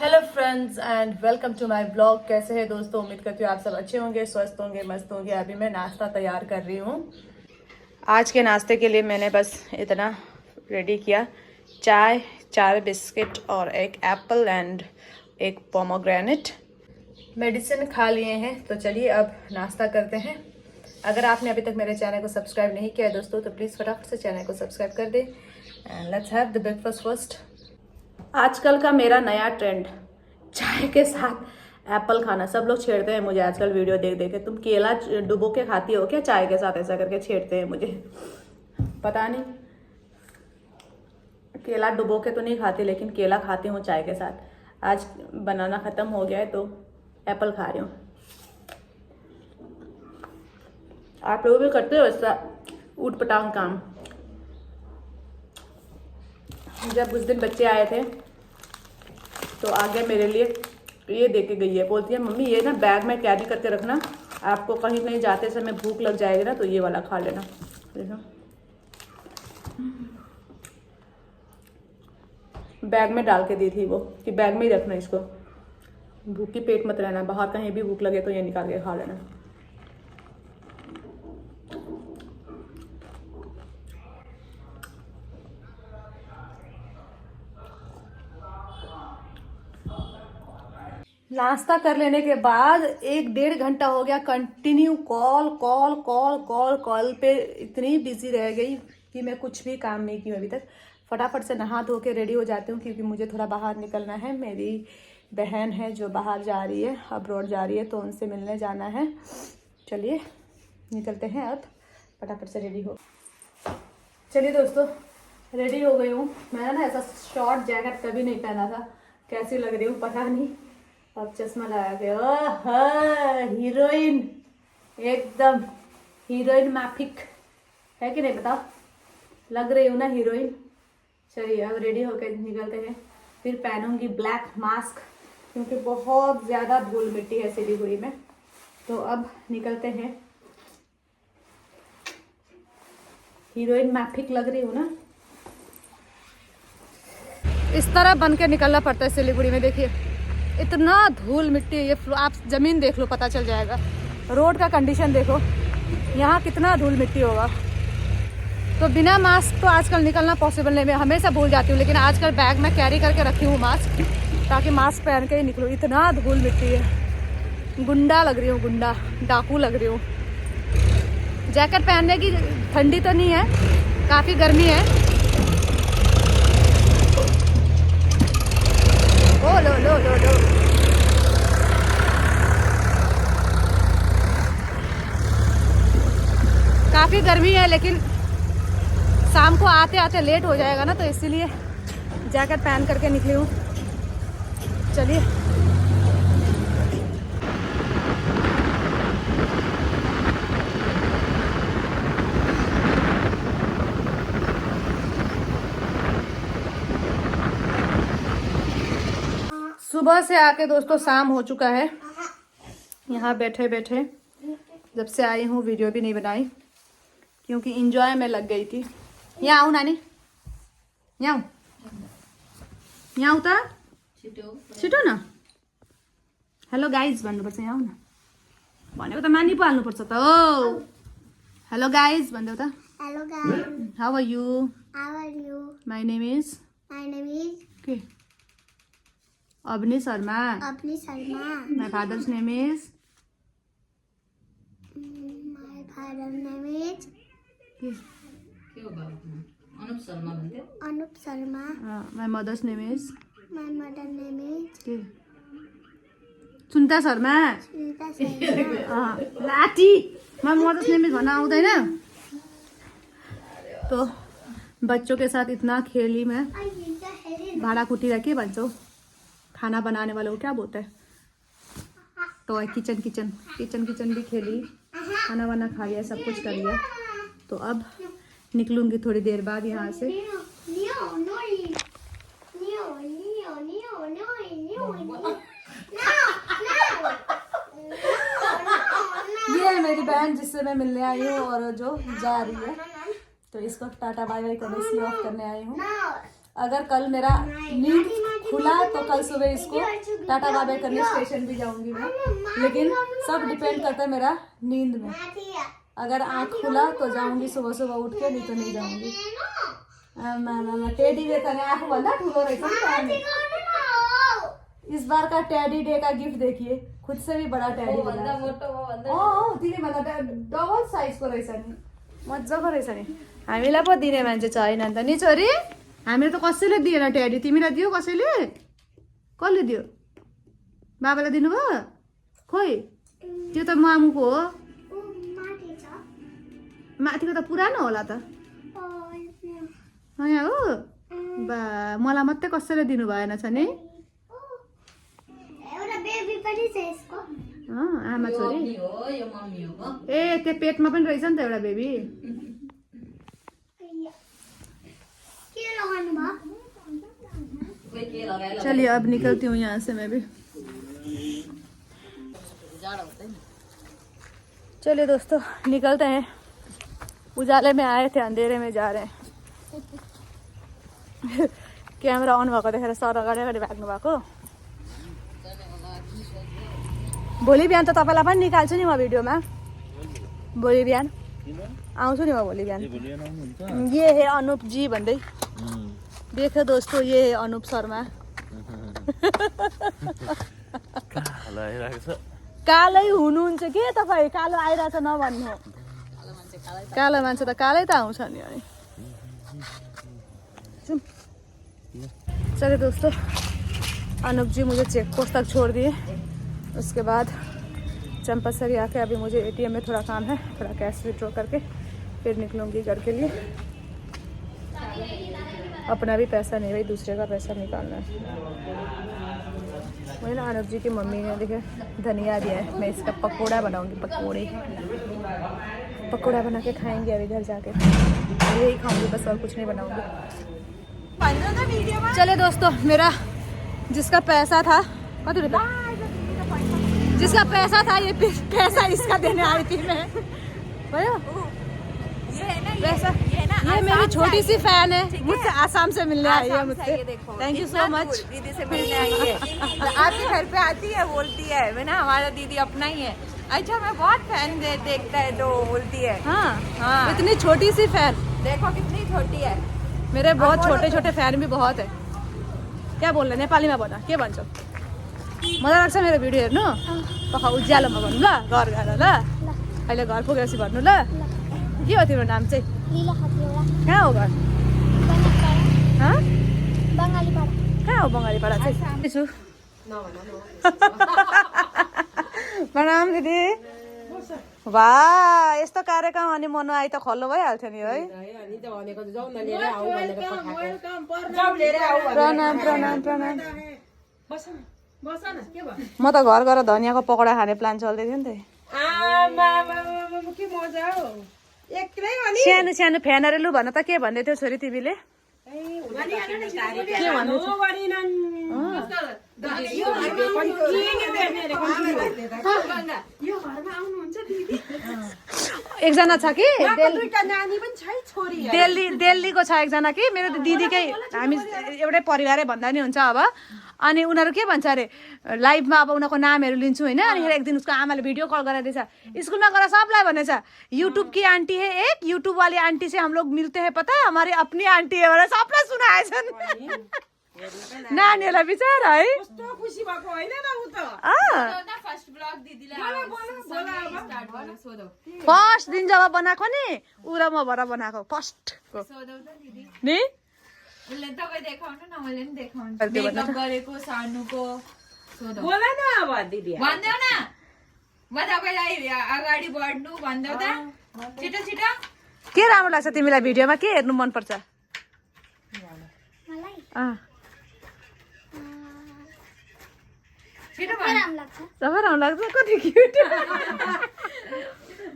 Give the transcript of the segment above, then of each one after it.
Hello friends and welcome to my blog. कैसे हैं दोस्तों? उम्मीद करती हूँ आप सब अच्छे होंगे, स्वस्थ होंगे, मस्त होंगे। अभी मैं नाश्ता तैयार कर रही हूँ। आज के नाश्ते के लिए मैंने बस इतना रेडी किया, चाय, 4 बिस्किट और एक एप्पल एंड एक पोमोग्रेनेट। मेडिसिन खा लिए हैं तो चलिए अब नाश्ता करते हैं। अगर आपने अभी तक मेरे चैनल को सब्सक्राइब नहीं किया है दोस्तों तो प्लीज़ फटाफट से चैनल को सब्सक्राइब कर दें and let's have the breakfast first. आजकल का मेरा नया ट्रेंड, चाय के साथ एप्पल खाना। सब लोग छेड़ते हैं मुझे आजकल वीडियो देख देख के, तुम केला डुबो के खाती हो क्या चाय के साथ? ऐसा करके छेड़ते हैं मुझे, पता नहीं। केला डुबो के तो नहीं खाती, लेकिन केला खाती हूँ चाय के साथ। आज बनाना ख़त्म हो गया है तो एप्पल खा रही हूँ। आप लोग भी करते हो ऐसा ऊट पटांग काम? जब उस दिन बच्चे आए थे तो आगे मेरे लिए ये दे के गई है, बोलती है मम्मी ये ना बैग में कैरी करके रखना, आपको कहीं कहीं जाते समय भूख लग जाएगी ना तो ये वाला खा लेना। देखो बैग में डाल के दी थी वो कि बैग में ही रखना इसको, भूखी पेट मत रहना, बाहर कहीं भी भूख लगे तो ये निकाल के खा लेना। नाश्ता कर लेने के बाद 1-1.5 घंटा हो गया continue call call call call call पे इतनी बिजी रह गई कि मैं कुछ भी काम नहीं की हूँ अभी तक। फटाफट से नहा धो के रेडी हो जाती हूँ क्योंकि मुझे थोड़ा बाहर निकलना है। मेरी बहन है जो बाहर जा रही है, अब्रॉड जा रही है, तो उनसे मिलने जाना है। चलिए निकलते हैं अब, फटाफट से रेडी हो। चलिए दोस्तों रेडी हो गई हूँ। मैंने ना ऐसा शॉर्ट जैकेट कभी नहीं पहना था, कैसी लग रही हूँ पता नहीं। अब चश्मा लगा के ओह हीरोइन, एकदम हीरोइन माफिक है कि नहीं बताओ? लग रही हूँ ना हीरोइन। चलिए अब रेडी होकर निकलते हैं। फिर पहनूंगी ब्लैक मास्क क्योंकि बहुत ज़्यादा धूल मिट्टी है सिलीगुड़ी में। तो अब निकलते हैं। हीरोइन माफिक लग रही हूँ ना? इस तरह बन के निकलना पड़ता है सिलीगुड़ी में। देखिए इतना धूल मिट्टी, ये आप ज़मीन देख लो पता चल जाएगा। रोड का कंडीशन देखो, यहाँ कितना धूल मिट्टी होगा। तो बिना मास्क तो आजकल निकलना पॉसिबल नहीं। मैं हमेशा भूल जाती हूँ, लेकिन आजकल बैग में कैरी करके रखी हूँ मास्क, ताकि मास्क पहन के ही निकलूँ। इतना धूल मिट्टी है, गुंडा लग रही हूँ, गुंडा डाकू लग रही हूँ। जैकेट पहनने की ठंडी तो नहीं है, काफ़ी गर्मी है। ओ लो लो लो लो, काफ़ी गर्मी है, लेकिन शाम को आते आते लेट हो जाएगा ना, तो इसीलिए जैकेट पहन करके निकली हूँ। चलिए सुबह से आके दोस्तों शाम हो चुका है। यहाँ बैठे बैठे जब से आई हूँ वीडियो भी नहीं बनाई क्योंकि इंजॉय में लग गई थी। यहाँ आऊ नानी, यहाँ यहाँ उता छिटो न। हेलो गाइज भन्नुपर्छ, यहाँ न भनेको त मानि पो हाल्नुपर्छ त। ओ हेलो गाइज भनिदेऊ त। Hello guys, how are you? how are you? My name is My name is के Avni Sharma. Apni Sharma. My father's name is My father's name is Anup Sharma. My mother's name is My mother's name is के सुन्ता Sharma. Sunita Sharma. लाठी माई mother's name is भन्न आउँदैन। तो बच्चों के साथ इतना खेली मैं, भाड़ा कुटी रखी बच्चों, खाना बनाने वालों को क्या बोलते हैं, तो किचन किचन किचन किचन भी खेली, खाना वाना खा लिया, सब कुछ कर लिया। तो अब निकलूंगी थोड़ी देर बाद यहाँ से। ये है मेरी बहन जिससे मैं मिलने आई हूँ और जो जा रही है, तो इसको टाटा बाय बाय करने इसलिए ऑफ करने आई हूँ। अगर कल मेरा नींद खुला तो कल सुबह इसको टाटा बाबा करने स्टेशन भी जाऊंगी मैं, लेकिन सब डिपेंड करता है मेरा नींद में। अगर आँख खुला तो जाऊंगी सुबह सुबह उठ के, नहीं तो नहीं जाऊंगी। टेडी देखा नहीं, आँख भन्दा ठुलो रहेछ नि। इस बार का टेडी डे का गिफ्ट देखिए, खुद से भी बड़ा टेडी डबल साइज को रहेछ नि, मजाको रहेछ नि। हामीलाई पो दिने मान्छे छैन नि त नि छोरी। हामीले त कसैले दिएन टेडी, तिमीलाई दियो कसैले? कसले दियो? बाबालाई दिनुभयो? खोइ त्यो त मामुको हो, माथिको त पुरानो होला त। यहाँ हो बा, मलाई मात्रै कसैले दिनु भएन छ नि। आमा छोरी ए त्यो पेटमा पनि रहेछ नि त एउटा बेबी। चलिए अब निकलती हूँ यहाँ से मैं भी। चलिए दोस्तों निकलते हैं, उजाले में आए थे अंधेरे में जा रहे हैं। क्यामेरा अन भएको देखेर सर अगाडि अगाडि भाग्नु भएको। भोलि बिहान त तपाईँलाई पनि निकाल्छु नि म भिडियोमा, भोलि बिहान आउँछु नि म भोलि बिहान। ये है अनुप जी भन्दै, देखो दोस्तों ये है अनुप शर्मा। कालै हुनुहुन्छ के तपाईँ? कालो आइरहेछ नभन्नु, कालो मान्छे त कालै त आउँछ नि। अनि चलिए दोस्तों, अनुप जी मुझे चेक पोस्ट तक छोड़ दिए, उसके बाद चंपासरी आके अभी मुझे एटीएम में थोड़ा काम है, थोड़ा कैश विड्रॉ करके फिर निकलूंगी घर के लिए। अपना भी पैसा नहीं भाई, दूसरे का पैसा निकालना है। वही ना अनुप जी की मम्मी ने देखे धनिया दिया है, मैं इसका पकौड़ा बनाऊंगी। पकौड़ा बना के खाएंगे अभी घर जाके, यही खाऊंगी बस, और कुछ नहीं बनाऊंगी। चले दोस्तों, मेरा जिसका पैसा था, कति रुपया जिसका पैसा था, ये पैसा इसका देने आई थी मैं। पैसा ये मेरी छोटी सी फैन है, मुझसे आसाम से मिलने आई है मुझसे। Thank you so much. दीदी से मिलने आई है, आपके घर पे आती है, बोलती है ना हमारा दीदी अपना ही है। अच्छा मैं बहुत फैन देखता है तो बोलती है। हाँ इतनी छोटी सी फैन, देखो कितनी छोटी है। मेरे बहुत छोटे छोटे फैन भी बहुत है। क्या बोल रहे नेपालीमा भन, के भन्छौ? मजा लाग्छ मेरो भिडियो हेर्नु? पख उज्यालोमा भन्नु ल, घर गएर ल। अहिले घर पुगेपछि भन्नु ल। के हो तिम्रो नाम चाहिँ? कहाँ हो घर? कहाँ हो बङ्गालीपाडा चाहिँ? प्रणाम दिदी। वाह यस्तो कार्यक्रम अनि मनाउ आई त खल्लो भइहाल्थ्यो नि है। प्रणाम प्रणाम प्रणाम। म त घर गएर धनियाँको पकौडा खाने प्लान चल्दै थियो नि त। सानो सानो फ्यानहरू लु भन त, के भन्दै थियो छोरी तिमीले? के भन्दै एकजना छ कि दिल्लीको छ एकजना कि मेरो दिदीकै, हामी एउटै परिवारै भन्दा नि हुन्छ अब। अनि उनीहरू के भन्छ अरे लाइभमा, अब उनीहरूको नामहरू लिन्छु होइन। अनि एक दिन उसको आमाले भिडियो कल गराइदिएछ, स्कुलमा गएर सबलाई भनेछ यूट्यूब की आंटी है एक, यूट्यूब वाली आंटी से हम लोग मिलते हैं, पता है हमारी अपनी आंटी है भनेर सबलाई सुनाएछन्। नानीहरूलाई बिचार है। फर्स्ट दिन जब बनाएको नि ऊ र म भएर बनाएको फर्स्ट नि। उसले तपाईँ देखाउनु न, मैले पनि देखाउनु। मेकअप गरेको सानुको बोला न, अब दिदी भन्देऊ न, म तपाईँलाई अगाडि बढ्नु भन्देऊ त, छिटो छिटो। के राम्रो लाग्छ तिमीलाई भिडियोमा? के हेर्नु मन पर्छ? छिटो सबै राम्रो लाग्छ। कति क्युट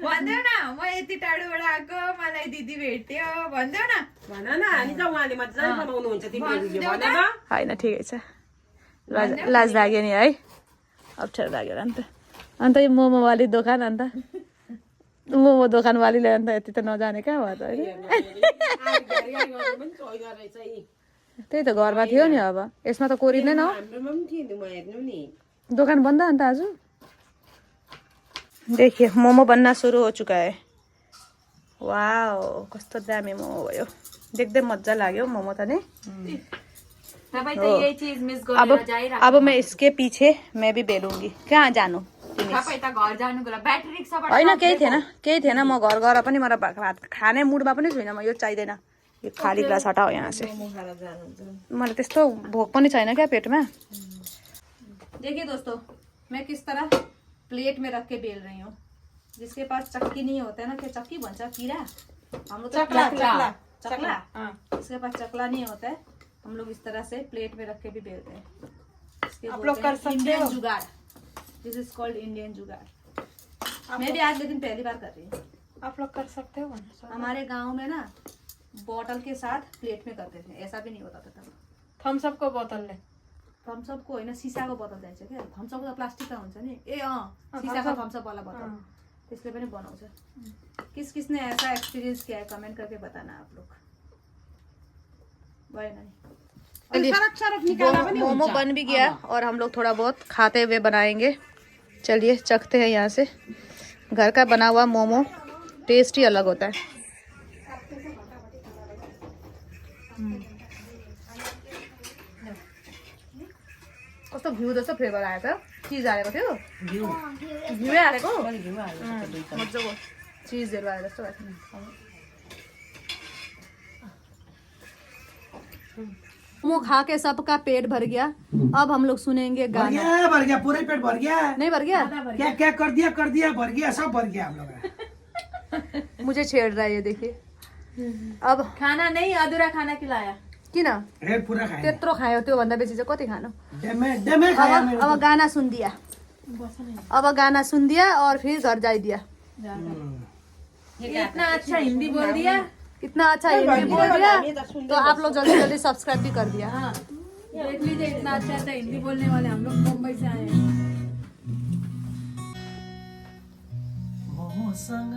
भन्देऊ न, म यति टाढोबाट आएको, मलाई दिदी भेट्यो भन्देऊ न। भन न, अनि त उहाँले मजाले बनाउनुहुन्छ तिमीले भिडियो भनेर। होइन ठिकै छ, लाज लाग्यो नि है, अप्ठ्यारो लागेर नि त। अन्त यो मोमोवाली दोकान, अन्त मोमो दोकानवालीले अन्त यति त नजाने कहाँ भयो त? त्यही त घरमा थियो नि अब यसमा त कोरिँदैन हो हाम्रोमा पनि थियो नि म हेर्नु नि दोकान बंद अन्त आज देखिए मोमो बनना शुरू हो चुका है वाओ कस्तो दामी मोमो भयो देख्दै मजा लाग्यो मोमो त नि तपाईं त यही चीज मिस अब गरेर जाइराख्नु अब मैं इसके पीछे मैं भी बेलूंगी कहाँ जानु तपाईं त घर जानुको लागि ब्याट्री रिक्साबाट होइन केही थिएन म घर गएर पनि मलाई भात खाने मुडमा पनि छुइनँ म यो चाहिँदैन ये खाली ग्लास हटाओ यहाँ से मलाई त्यस्तो भोक पनि छैन क्या पेटमा देखिए दोस्तों मैं किस तरह प्लेट में रख के बेल रही हूँ जिसके पास चक्की नहीं होता है ना क्या चक्की बचा कीड़ा हम लोग चकला जिसके पास चकला नहीं होता है हम लोग इस तरह से प्लेट में रख के भी बेलते हैं आप लोग कर सकते हो जुगाड़ दिस इज कॉल्ड इंडियन जुगाड़ मैं भी आज लेकिन पहली बार कर रही हूँ आप लोग कर सकते हो हमारे गांव में ना बॉटल के साथ प्लेट में करते थे ऐसा भी नहीं होता था तब थम्स अप को बोतल ले थम्सअप को होइन सिसाको बोतल चाहिन्छ क्या थम्सअप त प्लास्टिकको हुन्छ नि सिसाको थम्सअप वाला बोतल त्यसले पनि बनाउँछ किसने ऐसा एक्सपीरियंस किया है कमेंट करके बताना आप लोग मोमो बन भी गया और हम लोग थोड़ा बहुत खाते हुए बनाएंगे चलिए चखते हैं यहाँ से घर का बना हुआ मोमो टेस्ट ही अलग होता है कस्तो घिउ जस्तो फ्लेभर आयो त चिज हालेको थियो घिउै हालेको मजाको चिजहरू आयो जस्तो भएको मोमो खा के सबका पेट भर गया अब हम लोग सुनेंगे गाना भर गया पूरा पेट भर गया नहीं भर गया क्या क्या कर दिया भर गया सब भर गया हम लोग मुझे छेड़ रहा है ये देखिए अब खाना नहीं अधूरा खाना खिलाया किन रेड पूरा खाया त्यत्रो खायो त्यो भन्दा बेसी चाहिँ कति खानु डमे खाया अब गाना सुन दिया अब गाना सुन दिया और फिर घर जा दिया इतना अच्छा हिंदी बोल दिया इतना अच्छा हिंदी बोल दिया तो आप लोग जल्दी जल्दी सब्सक्राइब भी कर दिया देख लीजिए इतना अच्छा अच्छा हिंदी बोलने वाले हम लोग मुंबई से आए हैं मोमोसँग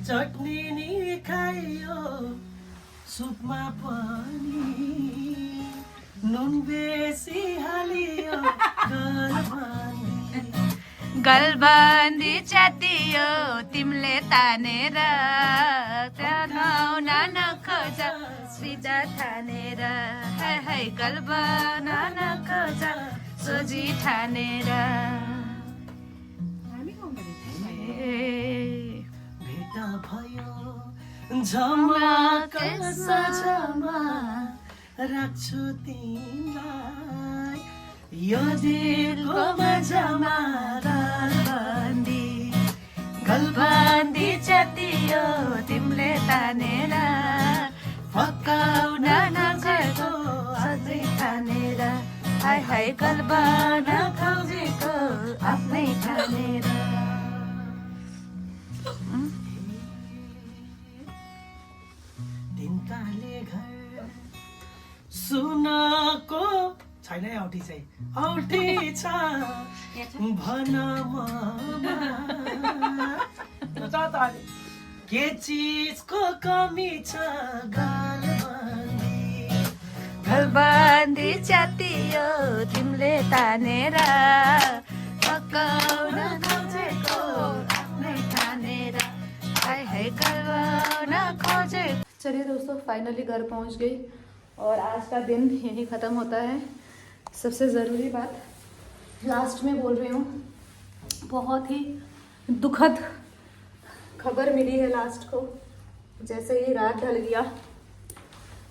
चटनी नि खाइयो सुपमा पनि नुन बेसी हालियो गलबन्दी च्यातियो तिमीले तानेर गाउन नखोज सिधा ठानेर है गलबन नखोज सोझी ठानेर भेट भयो झमक सजमा राख्छु तिमीलाई यो दिलको मजामा गलबन्दी च्यातियो तिमीले तानेर फकाउन नगएको अझै ठानेर हाय हाय गलबन खोजेको आफ्नै ठानेर तिनताले घर सुनको छैन औठी चाहिँ औठी छ भन के चिजको कमी छ गलबन्दी च्यातियो तिमीले तानेर पकाउन खोजेको आफ्नै ठानेर हाय हाय गलबन खोजेको। चलिए दोस्तों फाइनली घर पहुंच गई और आज का दिन यहीं ख़त्म होता है। सबसे ज़रूरी बात लास्ट में बोल रही हूँ बहुत ही दुखद खबर मिली है लास्ट को। जैसे ही रात ढल गया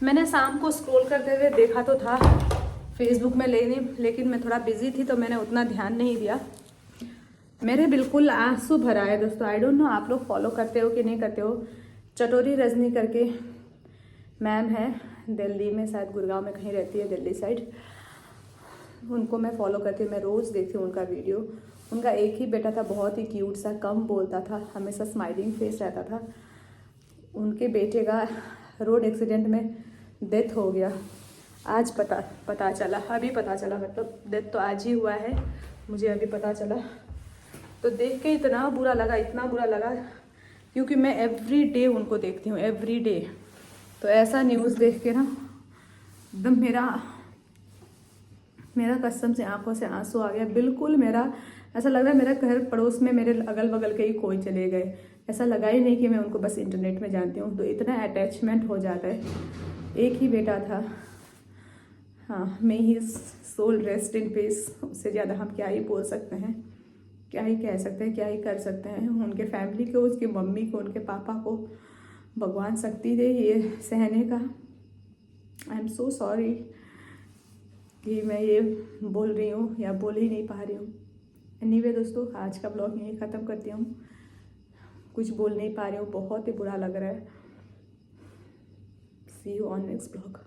मैंने शाम को स्क्रॉल करते हुए देखा तो था फेसबुक में लेकिन मैं थोड़ा बिजी थी तो मैंने उतना ध्यान नहीं दिया। मेरे बिल्कुल आंसू भर आए दोस्तों। आई डोंट नो आप लोग फॉलो करते हो कि नहीं करते हो। चटोरी रजनी करके मैम है दिल्ली में, शायद गुड़गांव में कहीं रहती है दिल्ली साइड। उनको मैं फॉलो करती हूँ, मैं रोज़ देखती हूँ उनका वीडियो। उनका एक ही बेटा था, बहुत ही क्यूट सा, कम बोलता था, हमेशा स्माइलिंग फेस रहता था। उनके बेटे का रोड एक्सीडेंट में डेथ हो गया। आज पता चला, अभी पता चला, मतलब डेथ तो आज ही हुआ है, मुझे अभी पता चला। तो देख के इतना बुरा लगा, इतना बुरा लगा, क्योंकि मैं एवरी डे उनको देखती हूँ, एवरी डे। तो ऐसा न्यूज़ देख के ना एकदम मेरा कसम से आंखों से आंसू आ गया। बिल्कुल मेरा ऐसा लग रहा है मेरा घर पड़ोस में मेरे अगल बगल के ही कोई चले गए। ऐसा लगा ही नहीं कि मैं उनको बस इंटरनेट में जानती हूँ। तो इतना अटैचमेंट हो जाता है। एक ही बेटा था। हाँ, मे ही सोल रेस्ट इन पीस। उससे ज़्यादा हम क्या ही बोल सकते हैं, क्या ही कह सकते हैं, क्या ही कर सकते हैं। उनके फैमिली को, उसकी मम्मी को, उनके पापा को भगवान शक्ति दे ये सहने का। आई एम सो सॉरी कि मैं ये बोल रही हूँ या बोल ही नहीं पा रही हूँ। एनीवे दोस्तों, आज का ब्लॉग यहीं ख़त्म करती हूँ। कुछ बोल नहीं पा रही हूँ, बहुत ही बुरा लग रहा है। सी यू ऑन नेक्स्ट ब्लॉग।